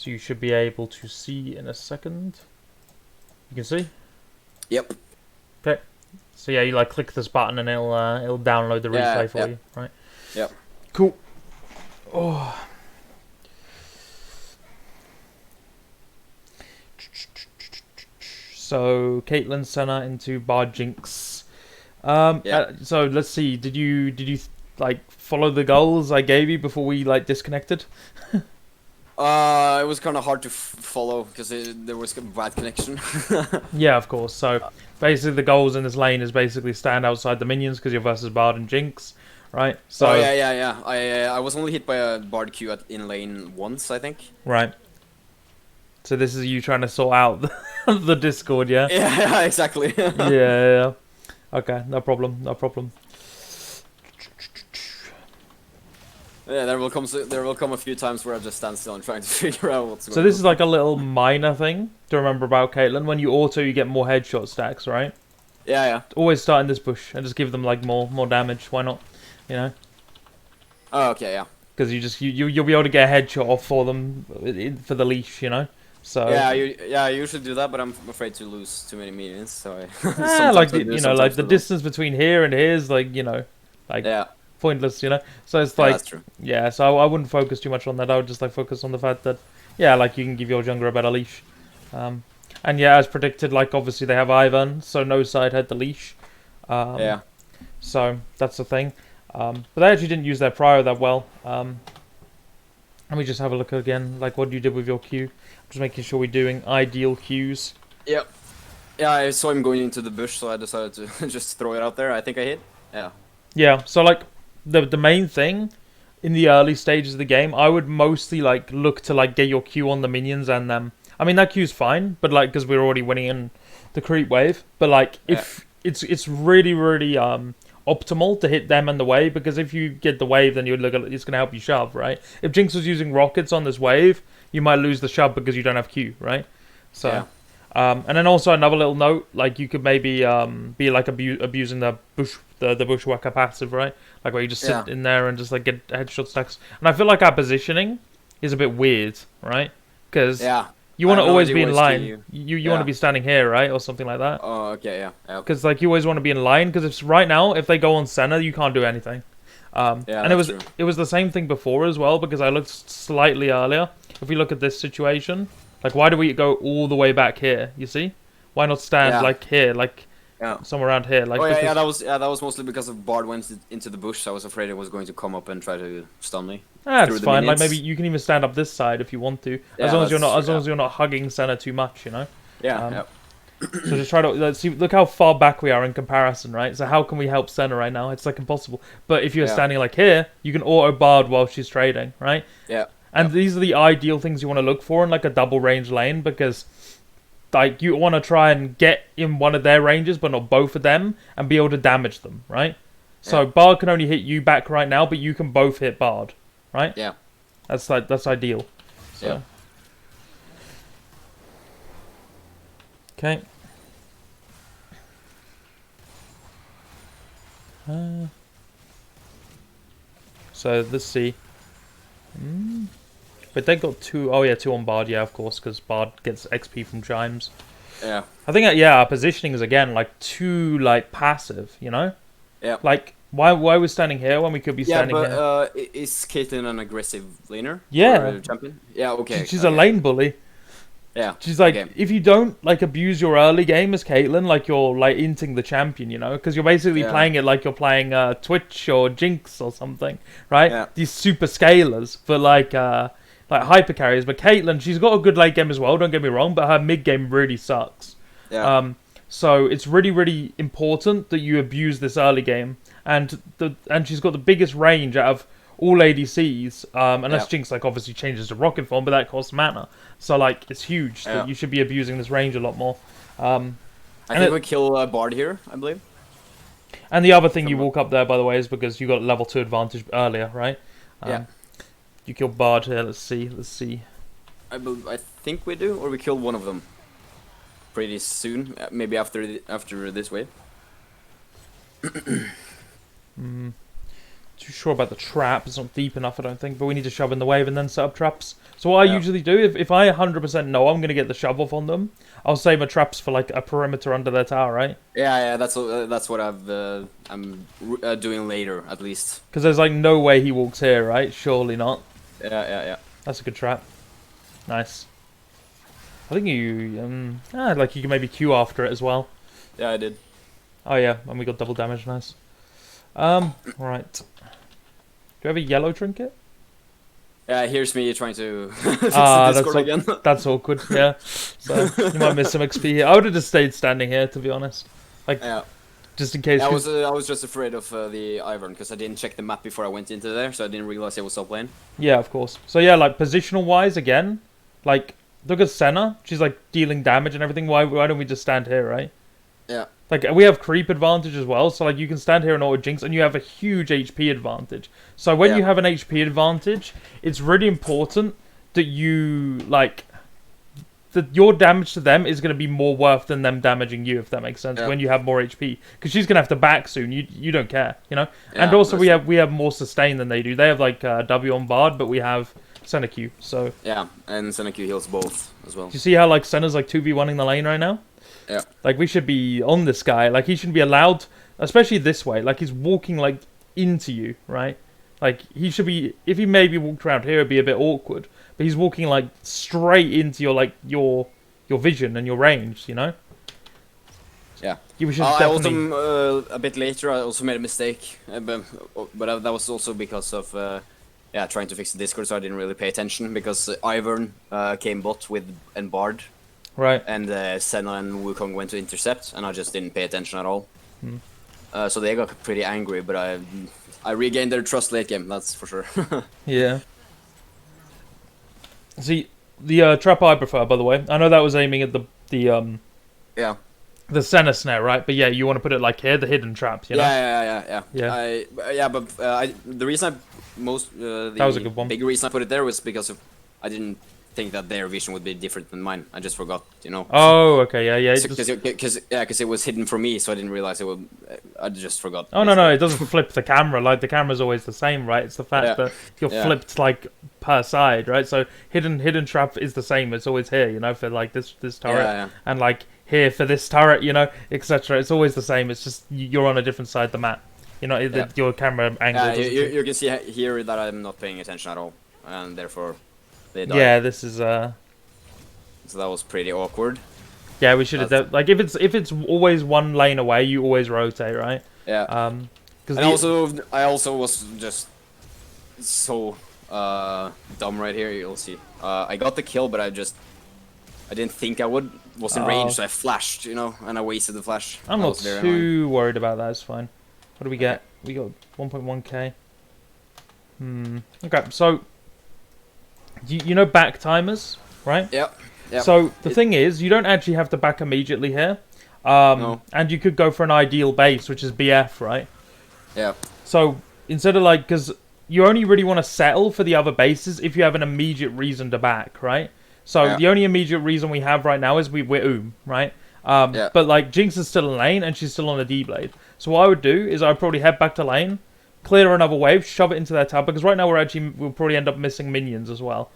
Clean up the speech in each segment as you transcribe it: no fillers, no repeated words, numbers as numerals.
So you should be able to see in a second. You can see? Yep. Okay. So yeah, you like click this button and it'll download the replay for you, right? Yep. Cool. Oh. So Caitlyn Senna into Bard Jinx. So let's see. Did you like follow the goals I gave you before we like disconnected? It was kind of hard to follow because there was a bad connection. Yeah, of course. So basically, the goals in this lane is basically stand outside the minions because you're versus Bard and Jinx, right? So oh yeah. I was only hit by a Bard Q in lane once, I think. right. So this is you trying to sort out the Discord, yeah? Yeah, exactly. Yeah. Okay, no problem, no problem. Yeah, there will come a few times where I just stand still and trying to figure out what's going on. So this is like a little minor thing to remember about Caitlyn. When you auto, you get more headshot stacks, right? Yeah. Always start in this bush and just give them like more damage. Why not? You know? Oh, okay, yeah. Because you'll be able to get a headshot off for them for the leash, you know? So Yeah, I usually do that, but I'm afraid to lose too many minions, so like you know, like the distance between here and here is like, you know, like pointless, you know. So it's like that's true. Yeah, so I wouldn't focus too much on that. I would just like focus on the fact that yeah, like you can give your jungler a better leash. And yeah, as predicted, like obviously they have Ivan, so no side had the leash. Yeah. So that's the thing. But they actually didn't use their prio that well. Let me just have a look again, like what you did with your Q. Just making sure we're doing ideal Qs. Yep. Yeah, I saw him going into the bush, so I decided to just throw it out there. I think I hit. Yeah. Yeah, so like the main thing in the early stages of the game, I would mostly like look to like get your Q on the minions and them. I mean that Q's fine, but like because we're already winning in the creep wave. But like if it's really optimal to hit them and the wave, because if you get the wave, then you look at it's gonna help you shove, right? If Jinx was using rockets on this wave, you might lose the shove because you don't have Q, right? So. Yeah. And then also another little note, like you could maybe be like abusing the bushwhacker passive, right? Like where you just sit in there and just like get headshot stacks. And I feel like our positioning is a bit weird, right? Because you want to always be in line. You want to be standing here, right, or something like that. Oh, okay, yeah. Because like you always want to be in line. Because if right now, if they go on center, you can't do anything. And it was the same thing before as well. Because I looked slightly earlier. If we look at this situation. Like, why do we go all the way back here? You see, why not stand like here, like somewhere around here? Like, that was mostly because of Bard went into the bush. So I was afraid it was going to come up and try to stun me. That's fine. Like maybe you can even stand up this side if you want to, as long as you're not hugging center too much, you know. Yeah. So just try to let's see. Look how far back we are in comparison, right? So how can we help center right now? It's like impossible. But if you're standing like here, you can auto Bard while she's trading, right? Yeah. And these are the ideal things you want to look for in like a double range lane, because like you want to try and get in one of their ranges but not both of them and be able to damage them, right? So Bard can only hit you back right now, but you can both hit Bard, right? Yeah. That's ideal. So. Yeah. Okay. So let's see. But they got two on Bard, yeah, of course, because Bard gets XP from chimes. Yeah. I think, our positioning is, again, like, too, like, passive, you know? Yeah. Like, why we're standing here when we could be standing here? Yeah, but is Caitlyn an aggressive laner? Yeah. Or a champion? Yeah, okay. She's a lane bully. Yeah. She's like, if you don't, like, abuse your early game as Caitlyn, like, you're, like, inting the champion, you know? Because you're basically playing it like you're playing Twitch or Jinx or something, right? Yeah. These super scalers, but, like hyper carriers. But Caitlyn, she's got a good late game as well, don't get me wrong, but her mid game really sucks. Yeah. So it's really important that you abuse this early game, and she's got the biggest range out of all ADCs, unless Jinx like obviously changes to rocket form, but that costs mana. So like it's huge that you should be abusing this range a lot more. I think we kill Bard here, I believe. And the other thing you walk up there, by the way, is because you got level 2 advantage earlier, right? You kill Bard here. Let's see. I think we do, or we kill one of them pretty soon. Maybe after this wave. too sure about the trap. It's not deep enough, I don't think. But we need to shove in the wave and then set up traps. So what I usually do, if I 100% know I'm going to get the shove off on them, I'll save my traps for like a perimeter under their tower, right? Yeah, that's what I'm doing later at least. Because there's like no way he walks here, right? Surely not. Yeah. That's a good trap. Nice. I think you like you can maybe Q after it as well. Yeah, I did. Oh yeah, and we got double damage. Nice. Right. Do you have a yellow trinket? Yeah, here's me trying to fix the Discord again. That's awkward, yeah. So you might miss some XP here. I would have just stayed standing here, to be honest. Like, just in case. I was just afraid of the Ivern because I didn't check the map before I went into there, so I didn't realize it was top lane. Yeah, of course. So yeah, like positional wise, again, like look at Senna. She's like dealing damage and everything. Why don't we just stand here, right? Yeah. Like, we have creep advantage as well, so like you can stand here and auto jinx, and you have a huge HP advantage. So when you have an HP advantage, it's really important that you like that your damage to them is going to be more worth than them damaging you, if that makes sense. When you have more HP, because she's going to have to back soon. You don't care, you know. Yeah, and also we have more sustain than they do. They have like W on Bard, but we have Senna Q. So yeah, and Senna Q heals both as well. Do you see how like Senna's like 2v1ing the lane right now? Yeah. Like, we should be on this guy. Like, he shouldn't be allowed, especially this way. Like, he's walking, like, into you, right? Like, he should be, if he maybe walked around here, it'd be a bit awkward. But he's walking, like, straight into your, like, your vision and your range, you know? Yeah. You should I also, a bit later, I also made a mistake. But that was also because of, trying to fix the Discord, so I didn't really pay attention. Because Ivern came bot with Bard. Right. And Senna and Wukong went to intercept, and I just didn't pay attention at all. So they got pretty angry, but I regained their trust late game, that's for sure. Yeah. See, the trap I prefer, by the way, I know that was aiming at the Senna snare, right? But yeah, you want to put it like here, the hidden trap, you know? Yeah. But the reason that was a good one. Big reason I put it there was because I didn't think that their vision would be different than mine. I just forgot, you know. Oh, okay, yeah. Because it was hidden from me, so I didn't realize it would. I just forgot. Oh no, it doesn't flip the camera. Like, the camera's always the same, right? It's the fact that you're flipped like per side, right? So hidden trap is the same. It's always here, you know, for like this turret, and like here for this turret, you know, etc. It's always the same. It's just you're on a different side of the map. You know, your camera angle. You can see here that I'm not paying attention at all, and therefore. Yeah, this is So that was pretty awkward. Yeah, we should have done, like, if it's always one lane away, you always rotate, right? Yeah. I also was just so dumb right here. You'll see. I got the kill, but I didn't think I was in range, so I flashed, you know, and I wasted the flash. I'm not too worried about that. It's fine. What do we get? We got 1.1k. Okay, so. You know back timers, right? Yep. So the thing is, you don't actually have to back immediately here. No. And you could go for an ideal base, which is BF, right? Yeah. So instead of like, because you only really want to settle for the other bases if you have an immediate reason to back, right? So the only immediate reason we have right now is we're right? But like Jinx is still in lane and she's still on a D-Blade. So what I would do is I'd probably head back to lane, clear another wave, shove it into their tower, because right now we'll probably end up missing minions as well.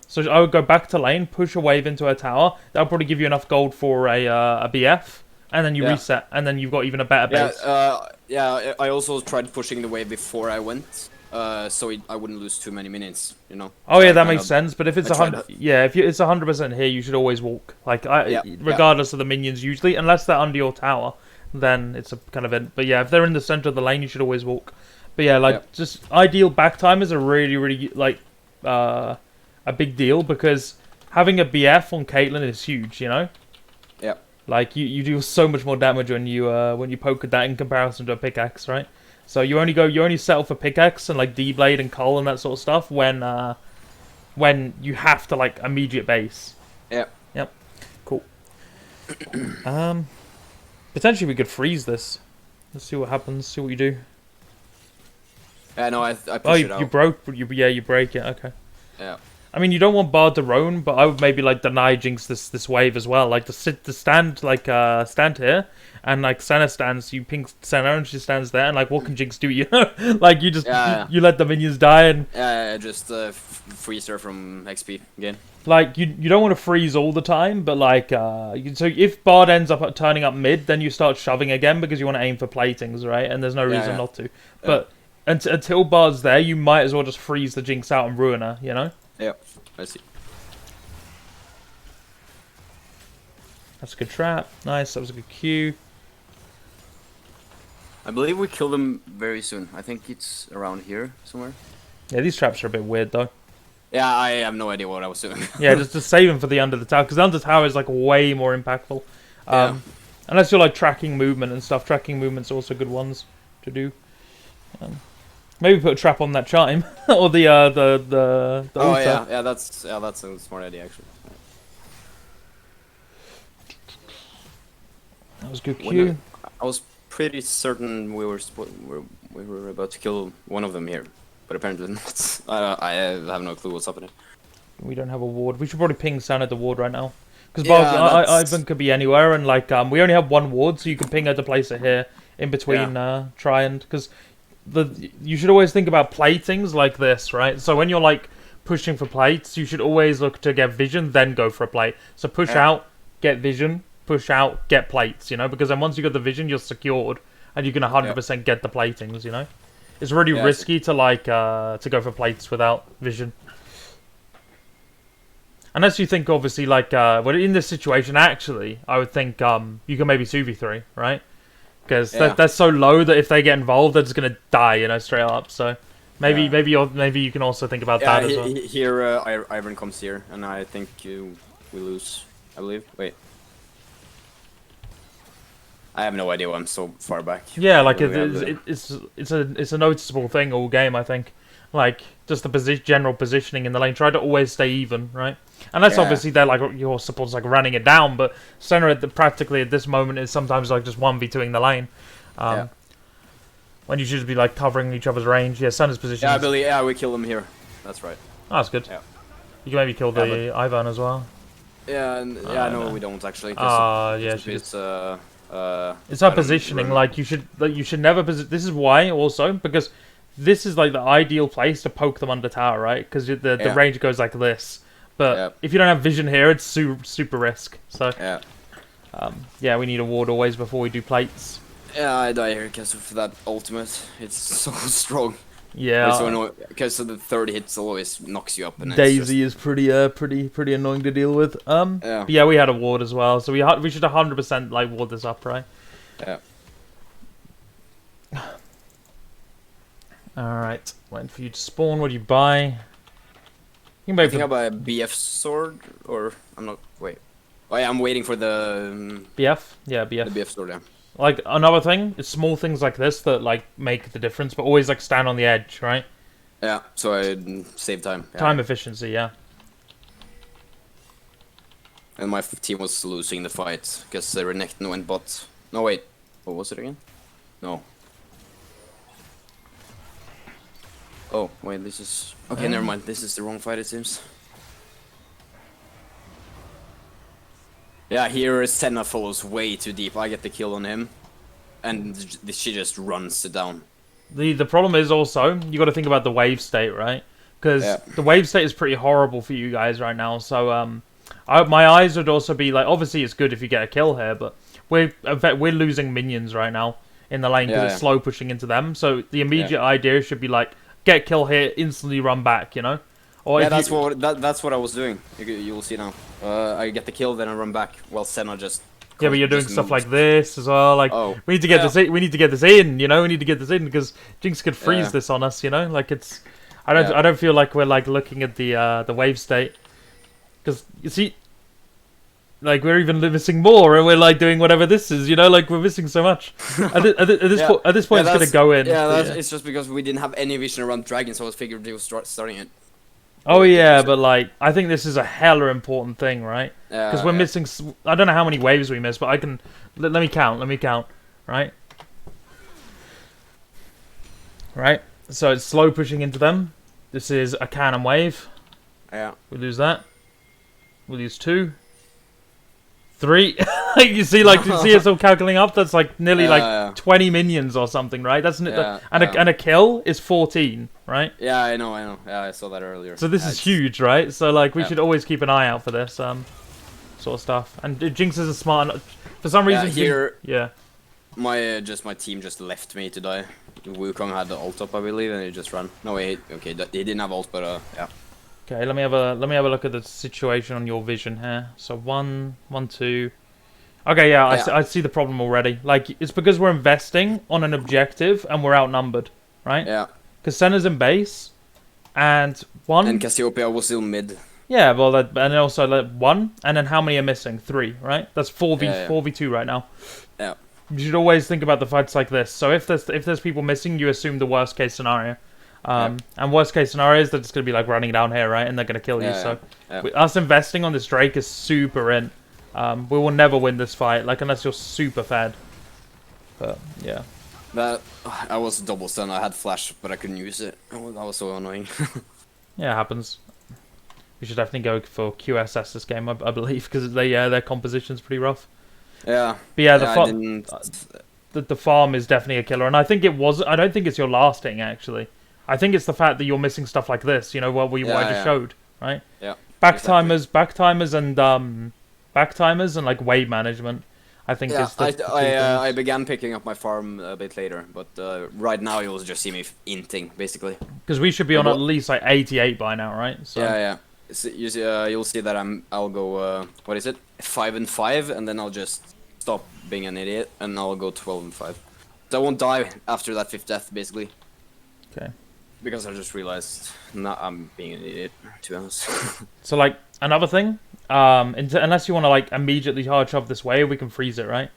So I would go back to lane, push a wave into her tower. That'll probably give you enough gold for a BF, and then you reset, and then you've got even a better base. I also tried pushing the wave before I went, so I wouldn't lose too many minutes, you know. Oh yeah, that makes sense. But if it's 100, if it's 100% here, you should always walk. Like regardless of the minions, usually, unless they're under your tower, then it's a kind of But yeah, if they're in the center of the lane, you should always walk. But yeah, like just ideal back time is a really like a big deal, because having a BF on Caitlyn is huge, you know. Yeah. Like you do so much more damage when you poke with that in comparison to a pickaxe, right? So you only settle for pickaxe and like D-Blade and Cole and that sort of stuff when you have to like immediate base. Yeah. Yep. Cool. Potentially we could freeze this. Let's see what happens. See what you do. No, I push it out. You broke. You break it. Okay. Yeah. I mean, you don't want Bard to roam, but I would maybe like deny Jinx this wave as well. Like to stand like stand here, and like Senna stands, you ping Senna and she stands there, and like what can Jinx do? You know, like you just you let the minions die and just freeze her from XP again. Like you don't want to freeze all the time, but like so if Bard ends up turning up mid, then you start shoving again because you want to aim for platings, right? And there's no reason not to. But until Bard's there, you might as well just freeze the Jinx out and ruin her, you know? Yeah, I see. That's a good trap. Nice, that was a good Q. I believe we kill them very soon. I think it's around here somewhere. Yeah, these traps are a bit weird though. Yeah, I have no idea what I was doing. Yeah, just save them for the under the tower, because the under tower is like way more impactful. Unless you're like tracking movement and stuff. Tracking movement's also good ones to do. Maybe put a trap on that chime or the oh altar. yeah, that's a smart idea actually. That was good Q. I was pretty certain we were about to kill one of them here, but apparently not. I have no clue what's happening. We don't have a ward. We should probably ping San at the ward right now, because Ivan could be anywhere, and like we only have one ward, so you can ping her to place it here in between Triand, because you should always think about platings like this, right? So when you're like pushing for plates, you should always look to get vision, then go for a plate. So push out, get vision, push out, get plates, you know, because then once you got the vision, you're secured, and you can 100% get the platings, you know. It's really risky to like to go for plates without vision. Unless you think, obviously, like, well, in this situation, actually, I would think you can maybe 2v3, right? Because that's so low that if they get involved, they're just gonna die, you know, straight up. So maybe you can also think about that as well. Here, Ivan comes here, and I think we lose. I believe. Wait, I have no idea. I'm so far back. Yeah, like it's a noticeable thing all game. I think, like just the general positioning in the lane. Try to always stay even, right? Unless obviously they're like your support's like running it down, but center practically at this moment is sometimes like just 1v2ing the lane. When you should be like covering each other's range. Yeah, center's position. Yeah, I believe. We kill them here. That's right. Oh, that's good. Yeah. You can maybe kill the Ivan as well. Yeah, no, we don't actually. It's our positioning. Like you should never position. This is why also because this is like the ideal place to poke them under tower, right? Because the range goes like this. But if you don't have vision here, it's super risk. So yeah, we need a ward always before we do plates. Yeah, I die here because of that ultimate. It's so strong. Yeah, it's so annoying because the 30 hits always knocks you up. And Daisy is pretty annoying to deal with. But yeah, we had a ward as well, so we should 100% like ward this up, right? Yeah. All right, waiting for you to spawn. What do you buy? I think I buy a BF sword, or I'm not. Wait. Oh yeah, I'm waiting for the BF. Yeah, BF. The BF sword. Yeah. Like another thing, it's small things like this that like make the difference, but always like stand on the edge, right? Yeah, so I save time. Yeah. Time efficiency, yeah. And my team was losing the fight because Renekton went bot. No wait, what was it again? No. Oh wait, this is okay. Never mind. This is the wrong fight, it seems. Yeah, here Senna follows way too deep. I get the kill on him, and she just runs it down. The problem is also you got to think about the wave state, right? Because the wave state is pretty horrible for you guys right now. So my eyes would also be like, obviously it's good if you get a kill here, but we're losing minions right now in the lane because it's slow pushing into them. So the immediate idea should be like, get kill here, instantly run back, you know? Or that's what I was doing. You'll see now. I get the kill, then I run back. While Senna just but you're doing stuff like this as well. Like we need to get this. We need to get this in. You know, we need to get this in because Jinx could freeze this on us. You know, like it's. I don't feel like we're like looking at the wave state because you see, like we're even missing more, and we're like doing whatever this is. You know, like we're missing so much. At this point, it's gonna go in. It's just because we didn't have any vision around dragon, so I figured they were starting it. Oh yeah, but like I think this is a hella important thing, right? Because we're missing. I don't know how many waves we missed, but I can. Let me count. Right. Right. So it's slow pushing into them. This is a cannon wave, Yeah. We lose that. We lose 2. 3. you see it's all calculating up. That's like nearly 20 minions or something, right? That's and a kill is 14, right? Yeah, I know. Yeah, I saw that earlier. So this is huge, right? So like we should always keep an eye out for this sort of stuff. And Jinx is a smart. For some reason, here. Yeah. My team just left me to die. Wukong had the ult up, I believe, and he just ran. No wait, okay, he didn't have ult, but yeah. Okay, let me have a look at the situation on your vision here. So 1, 1, 2. Okay, yeah, I see the problem already. Like it's because we're investing on an objective and we're outnumbered, right? Yeah. Because Senna's in base, and 1. And Cassiopeia was still mid. Yeah, well, and also 1, and then how many are missing? 3, right? That's 4v2 right now. Yeah. You should always think about the fights like this. So if there's people missing, you assume the worst case scenario. And worst case scenario is that it's going to be like running down here, right? And they're going to kill you. So us investing on this Drake is super in. We will never win this fight, like unless you're super fed. But yeah. I was double stun. I had flash, but I couldn't use it. Oh, that was so annoying. Yeah, it happens. We should definitely go for QSS this game, I believe, because their composition's pretty rough. Yeah. But yeah, the farm is definitely a killer, and I think it was. I don't think it's your last thing actually. I think it's the fact that you're missing stuff like this. You know what I just showed, right? Yeah. Backtimers and like wave management. I think is I began picking up my farm a bit later, but right now you'll just see me inting basically. Because we should be on at least like 88 by now, right? So. Yeah. So you'll see that I'll go what is it 5 and 5, and then I'll just stop being an idiot, and I'll go 12 and 5. So I won't die after that 5th death, basically. Okay. Because I just realized I'm being an idiot, to be honest. So like another thing, unless you want to like immediately hard shove this way, we can freeze it, right?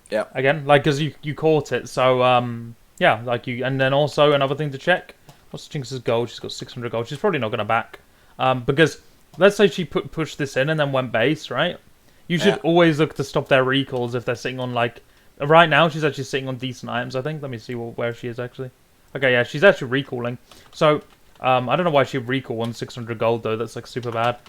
Yeah. Again, like because you caught it, so yeah, like you, and then also another thing to check. What's Jinx's gold? She's got 600 gold. She's probably not gonna back. Because let's say she pushed this in and then went base, right? You should always look to stop their recalls if they're sitting on like. Right now, she's actually sitting on decent items. I think. Let me see where she is actually. Okay, yeah, she's actually recalling. So I don't know why she'd recall on 600 gold though. That's like super bad.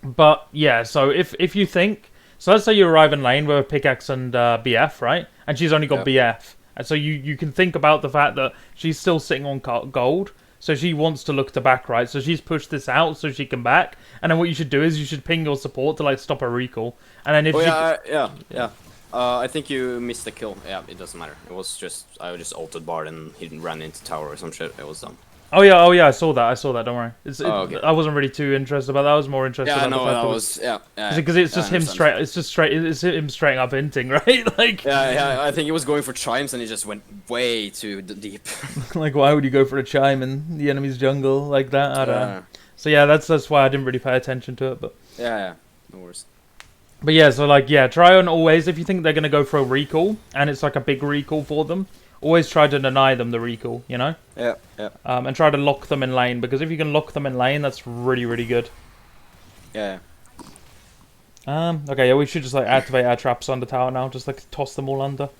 But yeah, so if you think, so let's say you arrive in lane with a pickaxe and BF, right? And she's only got BF, and so you can think about the fact that she's still sitting on gold. So she wants to look to back, right? So she's pushed this out so she can back. And then what you should do is you should ping your support to like stop her recall. And then if I think you missed the kill. Yeah, it doesn't matter. It was just I just ulted Bard and he ran into tower or some shit. It was done. Oh yeah, I saw that. Don't worry. Okay. I wasn't really too interested about that. I was more interested. Yeah, about no, that was because it's just him straight. It's him straight up hinting, right? Like I think he was going for chimes and he just went way too deep. Like why would you go for a chime in the enemy's jungle like that? I don't know. So yeah, that's why I didn't really pay attention to it. But yeah, no worries. But yeah, so like try and always if you think they're gonna go for a recall and it's like a big recall for them. Always try to deny them the recall, you know? Yeah. And try to lock them in lane, because if you can lock them in lane, that's really, really good. Yeah. Okay, yeah, we should just, like, activate our traps on the tower now. Just, like, toss them all under.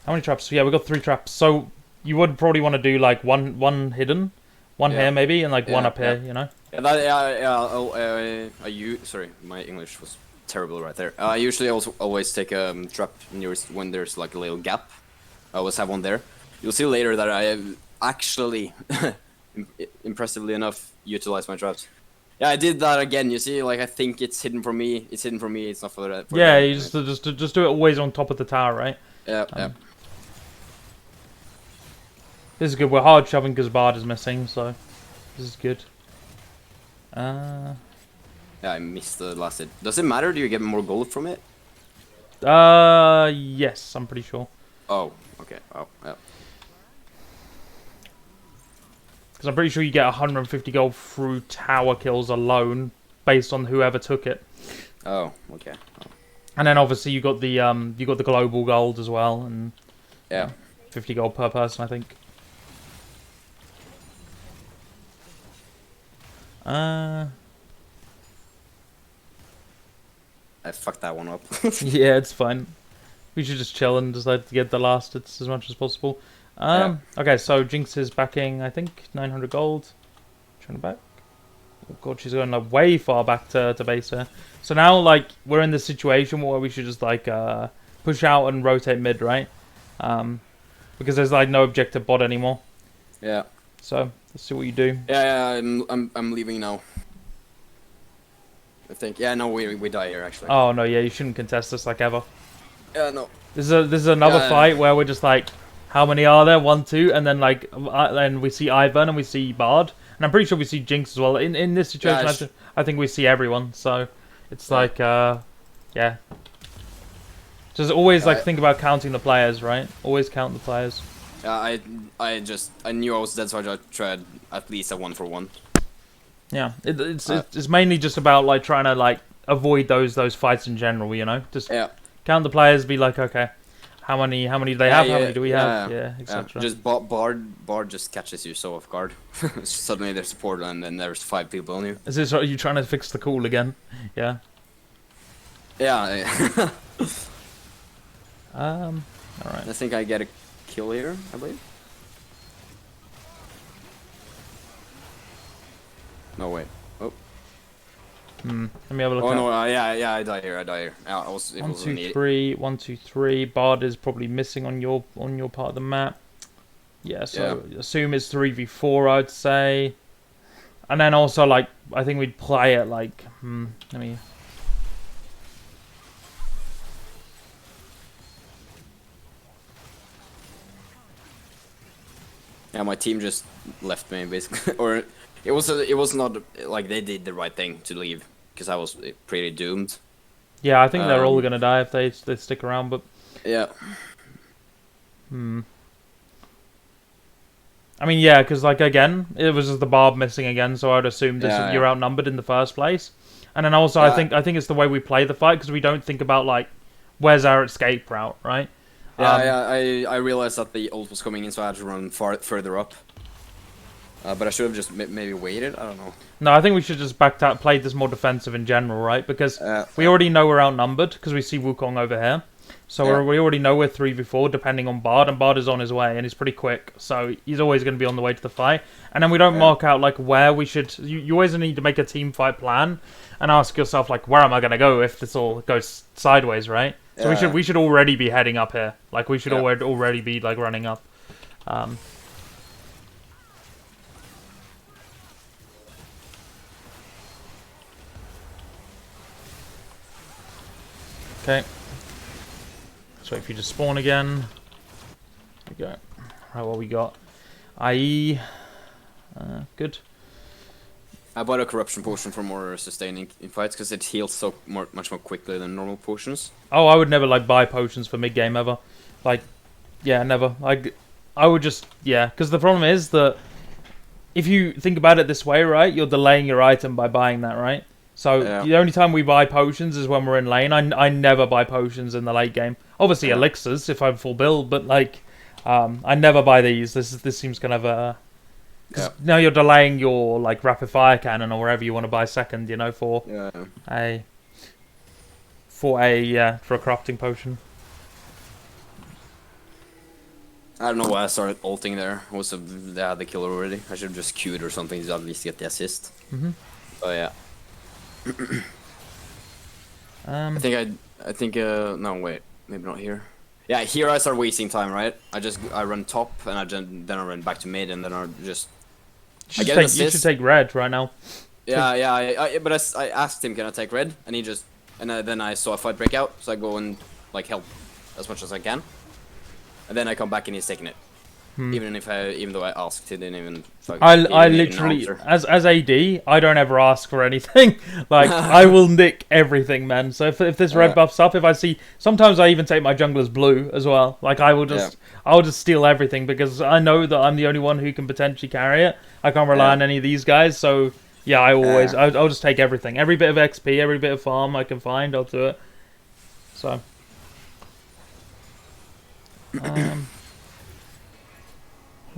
How many traps? Yeah, we got 3 traps. So, you would probably want to do, like, one hidden, one here, maybe, and, like, one up here, you know? Sorry, my English was terrible right there. I usually also always take a trap when there's, like, a little gap. I always have one there. You'll see later that I have actually, impressively enough, utilized my traps. Yeah, I did that again. You see, like I think it's hidden for me. It's hidden for me. It's not for that. Yeah, you just do it always on top of the tower, right? Yeah. This is good. We're hard shoving because Bard is missing, so this is good. Yeah, I missed the last hit. Does it matter? Do you get more gold from it? Yes, I'm pretty sure. Oh, okay. Oh, yeah. Because I'm pretty sure you get 150 gold through tower kills alone, based on whoever took it. Oh, okay. Oh. And then obviously you got the global gold as well, and 50 gold per person, I think. I fucked that one up. Yeah, it's fine. We should just chill and decide to get the last hits as much as possible. Okay, so Jinx is backing, I think, 900 gold. Trying to back. Oh god, she's going like way far back to base here. So now like we're in this situation where we should just like push out and rotate mid, right? Because there's like no objective bot anymore. Yeah. So let's see what you do. Yeah, I'm leaving now. I think. Yeah, no, we die here actually. Oh no, yeah, you shouldn't contest this like ever. Yeah, no. This is another fight where we're just like, how many are there? 1, 2, and then like, then we see Ivan and we see Bard, and I'm pretty sure we see Jinx as well. In this situation, I think we see everyone. So it's like, yeah. Just always like think about counting the players, right? Always count the players. Yeah, I knew I was dead, so I tried at least a 1-for-1. Yeah, it's mainly just about like trying to like avoid those fights in general, you know. Just count the players, be like, okay, how many do they have? How many do we have? Yeah, etc. Just Bard just catches you so off guard. Suddenly there's support and then there's 5 people on you. Is this are you trying to fix the call again? Yeah. Yeah. All right. I think I get a kill here, I believe. No, wait. Oh. Let me have a look. Oh no, yeah, I die here. Yeah, it was 1, 2, 3, 1, 2, 3. Bard is probably missing on your part of the map. Yeah, so assume it's 3v4, I'd say. And then also like I think we'd play it like let me. Yeah, my team just left me basically, or it was not like they did the right thing to leave because I was pretty doomed. Yeah, I think they're all gonna die if they stick around, but yeah. I mean, yeah, because like again, it was just the Barb missing again, so I'd assume you're outnumbered in the first place. And then also, I think it's the way we play the fight because we don't think about like where's our escape route, right? Yeah, I realized that the ult was coming in, so I had to run further up. But I should have just maybe waited. I don't know. No, I think we should just play this more defensive in general, right? Because we already know we're outnumbered because we see Wukong over here. So we already know we're 3v4 depending on Bard, and Bard is on his way and he's pretty quick. So he's always going to be on the way to the fight. And then we don't mark out like where we should. You always need to make a team fight plan and ask yourself like, where am I going to go if this all goes sideways, right? So we should already be heading up here. Like we should already be like running up. Okay. So if you just spawn again, there we go. Right, what we got? IE, good. I bought a corruption potion for more sustaining in fights because it heals much more quickly than normal potions. Oh, I would never like buy potions for mid game ever. Like, yeah, never. Like, I would just because the problem is that if you think about it this way, right, you're delaying your item by buying that, right? So the only time we buy potions is when we're in lane. I never buy potions in the late game. Obviously elixirs if I'm full build, but like I never buy these. This seems kind of a now you're delaying your like rapid fire cannon or wherever you want to buy second, you know, for a corrupting potion. I don't know why I started ulting there. They had the killer already. I should have just queued or something to at least get the assist. Oh yeah. I think no wait, maybe not here. Yeah, here I start wasting time, right? I run top and then I run back to mid and then I just you should take red right now. Yeah, but I asked him can I take red and he just then I saw a fight break out, so I go and like help as much as I can. And then I come back and he's taking it. Even though I asked, he didn't even. I literally, as AD, I don't ever ask for anything. Like I will nick everything, man. So if this red buffs up, if I see, sometimes I even take my jungler's blue as well. Like I'll just steal everything because I know that I'm the only one who can potentially carry it. I can't rely on any of these guys. So yeah, I'll just take everything, every bit of XP, every bit of farm I can find, I'll do it. So.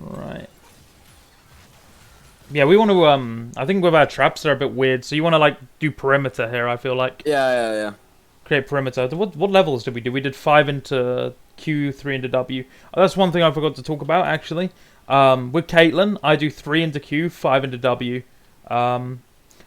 Right. Yeah, we want to, I think with our traps they're a bit weird, so you want to, like, do perimeter here, I feel like. Yeah. Create perimeter. What levels did we do? We did 5 into Q, 3 into W. Oh, that's one thing I forgot to talk about, actually. With Caitlyn, I do 3 into Q, 5 into W.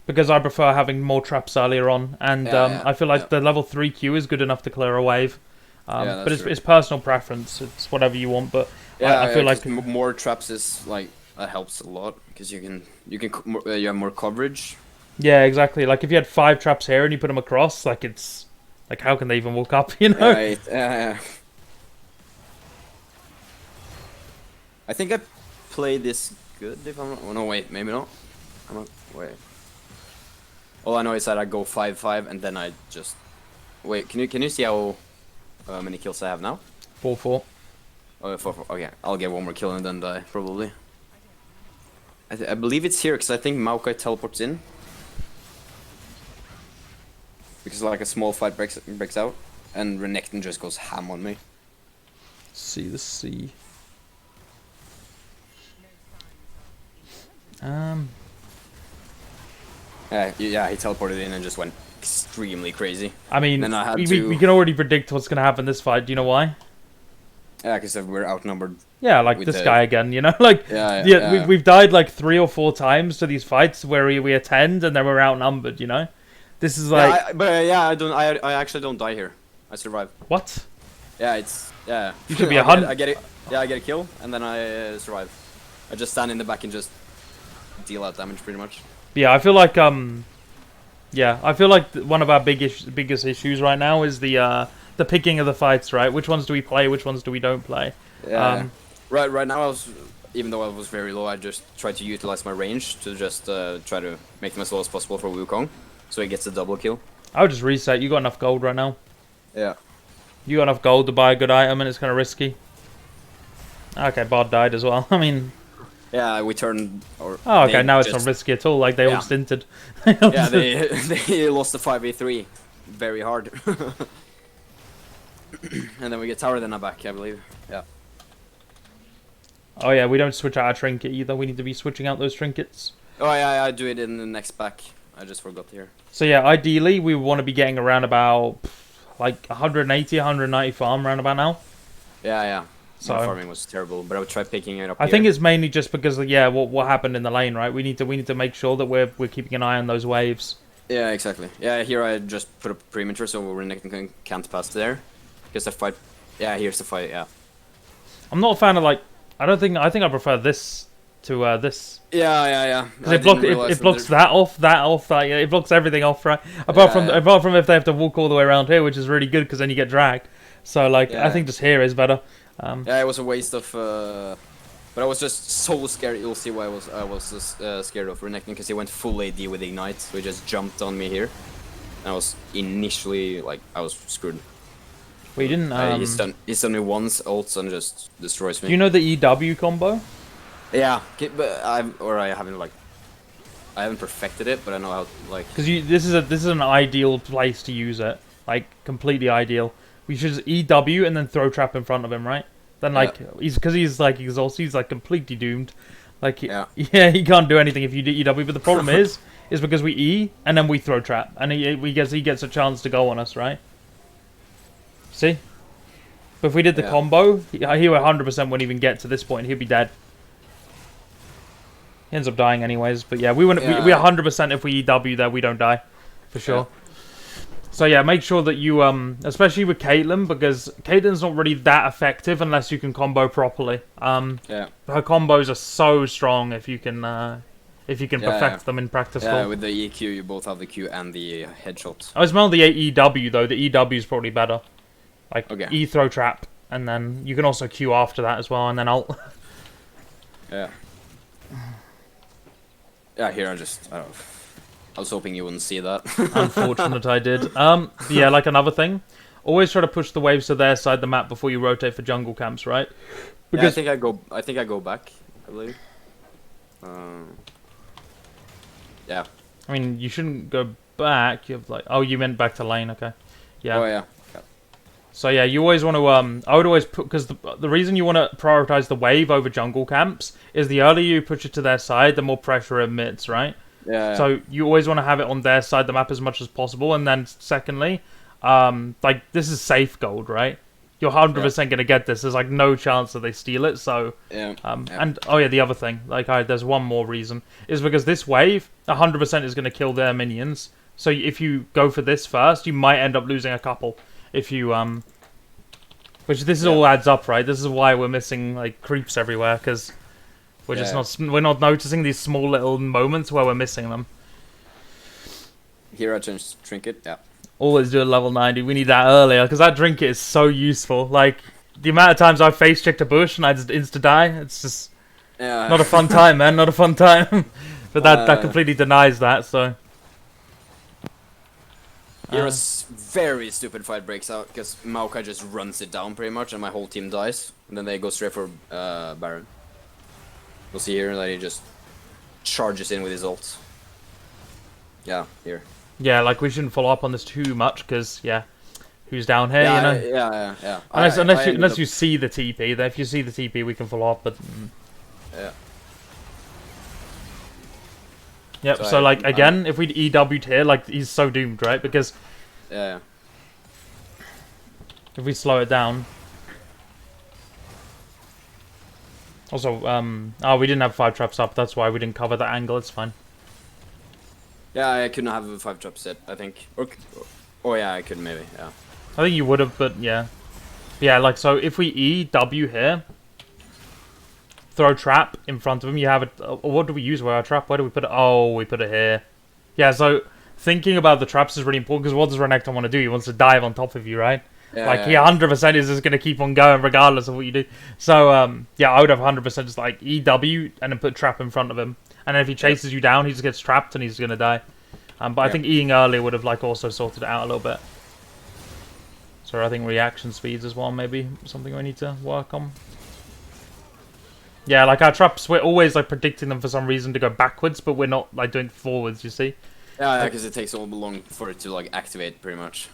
because I prefer having more traps earlier on, and I feel like the level 3 Q is good enough to clear a wave. But it's personal preference. It's whatever you want. But I feel like more traps is like helps a lot because you have more coverage. Yeah, exactly. Like if you had 5 traps here and you put them across, like it's like how can they even walk up? You know? Right. I think I played this good. If I'm not, oh, no, wait, maybe not. I'm not. Wait. All I know is that I go 5-5 and then I just wait. Can you see how many kills I have now? 4-4. Oh, 4-4. Okay, I'll get one more kill and then die probably. I believe it's here because I think Maokai teleports in. Because like a small fight breaks out, and Renekton just goes ham on me. See the sea. Yeah, he teleported in and just went extremely crazy. I mean, we can already predict what's gonna happen this fight. Do you know why? Yeah, because we're outnumbered. Yeah, like this guy again, you know? Like, we've died like 3 or 4 times to these fights where we attend and then we're outnumbered, you know? This is like... I actually don't die here. I survive. What? Yeah, it's... Yeah. You should be 100... I get it. Yeah, I get a kill and then I survive. I just stand in the back and just deal out damage pretty much. Yeah, I feel like, yeah, I feel like one of our biggest issues right now is the picking of the fights, right? Which ones do we play, which ones do we don't play? Yeah. Right now, even though I was very low, I just tried to utilize my range to just try to make them as low as possible for Wukong, so he gets a double kill. I would just reset. You got enough gold right now. Yeah. You got enough gold to buy a good item, and it's kind of risky. Okay, Bard died as well. I mean... Yeah, we turned... Oh, okay, now it's not risky at all. Like, they all stinted. Yeah, they lost the 5v3 very hard. And then we get tower then back, I believe. Yeah. Oh yeah, we don't switch out our trinket either. We need to be switching out those trinkets. Oh yeah, I do it in the next pack. I just forgot here. So yeah, ideally we want to be getting around about like 180, 190 farm around about now. Yeah. So my farming was terrible, but I would try picking it up. I think it's mainly just because of, what happened in the lane, right? We need to make sure that we're keeping an eye on those waves. Yeah, exactly. Yeah, here I just put a perimeter so Renekton can't pass there. Because the fight. Yeah, here's the fight. Yeah. I'm not a fan of like. I think I prefer this to this. Yeah. Because it blocks that off. It blocks everything off, right? Apart from if they have to walk all the way around here, which is really good because then you get dragged. So like, I think just here is better. Yeah, it was a waste of. But I was just so scared. You'll see why I was scared of Renekton because he went full AD with Ignite, so he just jumped on me here. And I was initially like I was screwed. We didn't. He's done me once, ults and just destroys me. Do you know the EW combo? Yeah, but I haven't perfected it, but I know how like. Because this is an ideal place to use it, like completely ideal. We should just EW and then throw trap in front of him, right? Then like he's like exhausted, he's like completely doomed. Like he can't do anything if you do EW. But the problem is because we E and then we throw trap, and he gets a chance to go on us, right? See? But if we did the combo, he 100% wouldn't even get to this point. He'd be dead. He ends up dying anyways. But yeah, we 100% if we EW there, we don't die. For sure. So yeah, make sure that you, especially with Caitlyn, because Caitlyn's not really that effective unless you can combo properly. Her combos are so strong if you can perfect them in practice. Yeah, with the EQ, you both have the Q and the headshot. I smell the EW though. The EW is probably better. Like, E throw trap, and then you can also Q after that as well, and then ult. Yeah, here I was hoping you wouldn't see that. Unfortunate I did. Yeah, like another thing, always try to push the waves to their side of the map before you rotate for jungle camps, right? Because I think I go back, I believe. Yeah. I mean, you shouldn't go back. You have like, oh, you meant back to lane, okay? Yeah. Oh yeah. So yeah, you always want to, I would always put, because the reason you want to prioritize the wave over jungle camps is the earlier you push it to their side, the more pressure it emits, right? Yeah. So you always want to have it on their side of the map as much as possible, and then secondly, like this is safe gold, right? you're 100% going to get this. There's like no chance that they steal it. So and oh yeah, the other thing, like there's one more reason, is because this wave 100% is going to kill their minions. So if you go for this first, you might end up losing a couple. If you which this is all adds up, right? This is why we're missing like creeps everywhere, because we're just not noticing these small little moments where we're missing them. Here I changed trinket. Yeah. Always do a level 90. We need that earlier, because that trinket is so useful. Like the amount of times I face checked a bush and I just insta die. It's just not a fun time, man. Not a fun time. But that completely denies that. So. Here a very stupid fight breaks out because Maokai just runs it down pretty much and my whole team dies. And then they go straight for Baron. We'll see here that he just charges in with his ult. Yeah, here. Yeah, like we shouldn't follow up on this too much because, who's down here, you know? Yeah. Unless you see the TP. Then if you see the TP, we can follow up, but... Yeah. Yep, so like, again, if we'd EW'd here, like, he's so doomed, right? Because... Yeah. If we slow it down... Also, we didn't have 5 traps up, that's why we didn't cover that angle, it's fine. Yeah, I couldn't have a 5 trap set, I think. Oh yeah, I could maybe, yeah. I think you would have, but yeah. Yeah, like, so if we EW here... Throw trap in front of him. You have it. What do we use with our trap? Where do we put it? Oh, we put it here. Yeah, so thinking about the traps is really important because what does Renekton want to do? He wants to dive on top of you, right? Yeah, like, he 100% is just going to keep on going regardless of what you do. So, yeah, I would have 100% just like EW and then put trap in front of him. And then if he chases you down, he just gets trapped and he's going to die. But I think Eing earlier would have like also sorted it out a little bit. So I think reaction speeds as well, maybe something we need to work on. Yeah, like our traps, we're always like predicting them for some reason to go backwards, but we're not like doing forwards, you see? Yeah, because it takes so long for it to like activate, pretty much.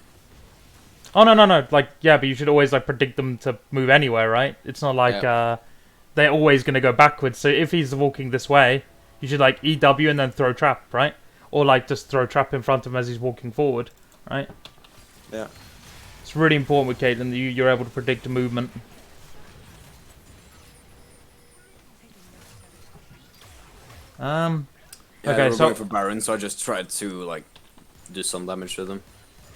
Oh, no. Like, yeah, but you should always like predict them to move anywhere, right? It's not like they're always going to go backwards. So if he's walking this way, you should like EW and then throw trap, right? Or like just throw trap in front of him as he's walking forward, right? Yeah. It's really important with Caitlyn that you're able to predict the movement. Yeah, okay, so going for Baron, so I just tried to like do some damage to them.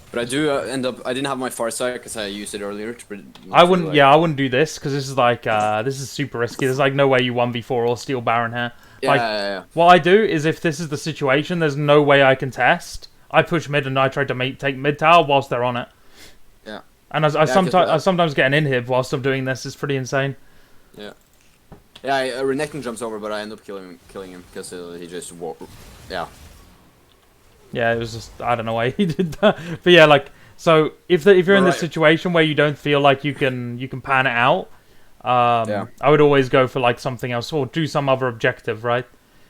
But I do end up. I didn't have my Farsight because I used it earlier. I wouldn't. Like, I wouldn't do this because this is like this is super risky. There's like no way you 1v4 or steal Baron here. Yeah. What I do is if this is the situation, there's no way I can test. I push mid and I try to take mid tower whilst they're on it. Yeah. And I sometimes get an inhib whilst I'm doing this. It's pretty insane. Yeah. Yeah, Renekton jumps over, but I end up killing him because he just Yeah. Yeah, it was just I don't know why he did that, but yeah, like so if you're in this situation where you don't feel like you can pan it out, I would always go for like something else or do some other objective, right?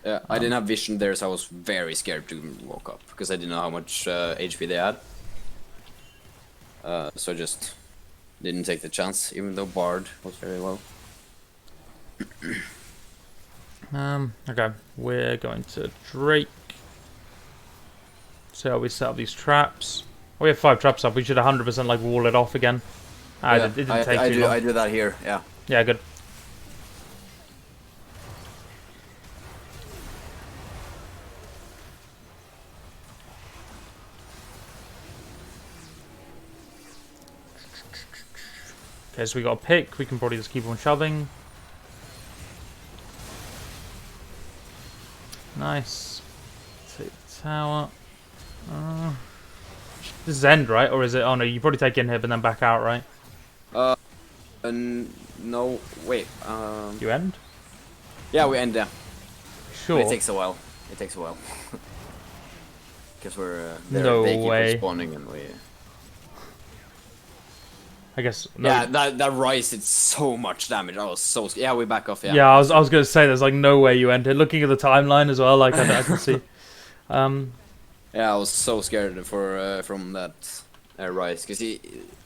Yeah, I didn't have vision there, so I was very scared to walk up because I didn't know how much HP they had. So I just didn't take the chance, even though Bard was very low. Okay, we're going to Drake. See how we set up these traps. We have 5 traps up. We should 100% like wall it off again. It didn't take too long. I do that here. Yeah. Yeah, good. Okay, so we got a pick. We can probably just keep on shoving. Nice. Take the tower. This is end, right? Or is it? Oh no, you probably take inhib and then back out, right? No, wait. You end? Yeah, we end. Yeah. Sure. But it takes a while. Because we're they keep respawning and we. I guess. No. Yeah, that Rise did so much damage. I was so scared. Yeah, we back off. Yeah. Yeah, I was gonna say there's like no way you ended. Looking at the timeline as well, like I can see. Yeah, I was so scared from that Rise because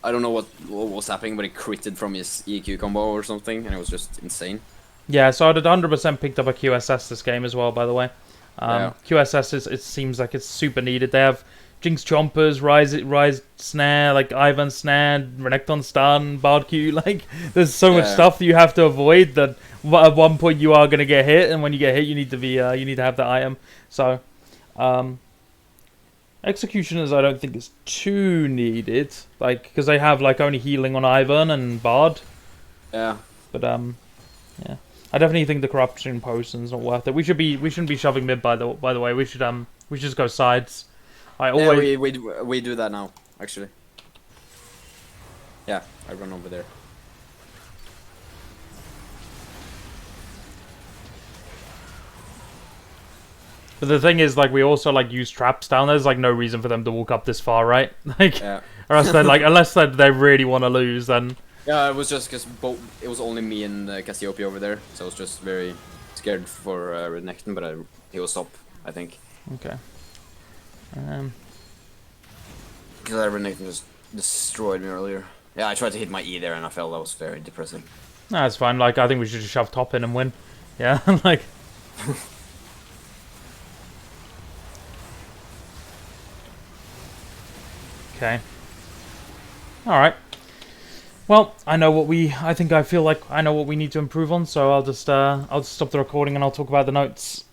I don't know what was happening, but he critted from his EQ combo or something, and it was just insane. Yeah, so I'd 100% picked up a QSS this game as well. By the way, QSS it seems like it's super needed. They have Jinx Chompers, Rise Snare, like Ivan Snare, Renekton Stun, Bard Q. Like, there's so much stuff that you have to avoid that at one point you are gonna get hit, and when you get hit, you need to be you need to have that item. So, Executioners, I don't think is too needed, like because they have like only healing on Ivan and Bard. Yeah. But yeah, I definitely think the corruption potion's not worth it. We shouldn't be shoving mid by the way. We should just go sides. I always we do that now actually. Yeah, I run over there. But the thing is, like, we also like use traps down there. There's like no reason for them to walk up this far, right? Like, yeah. Or else they like unless they really want to lose, then. Yeah, it was just because it was only me and Cassiopeia over there, so I was just very scared for Renekton, but he will stop, I think. Okay. Because Renekton just destroyed me earlier. Yeah, I tried to hit my E there and I fell. That was very depressing. No, it's fine. Like, I think we should just shove top in and win. Yeah, like. Okay. All right. Well, I feel like I know what we need to improve on, so I'll just stop the recording and I'll talk about the notes.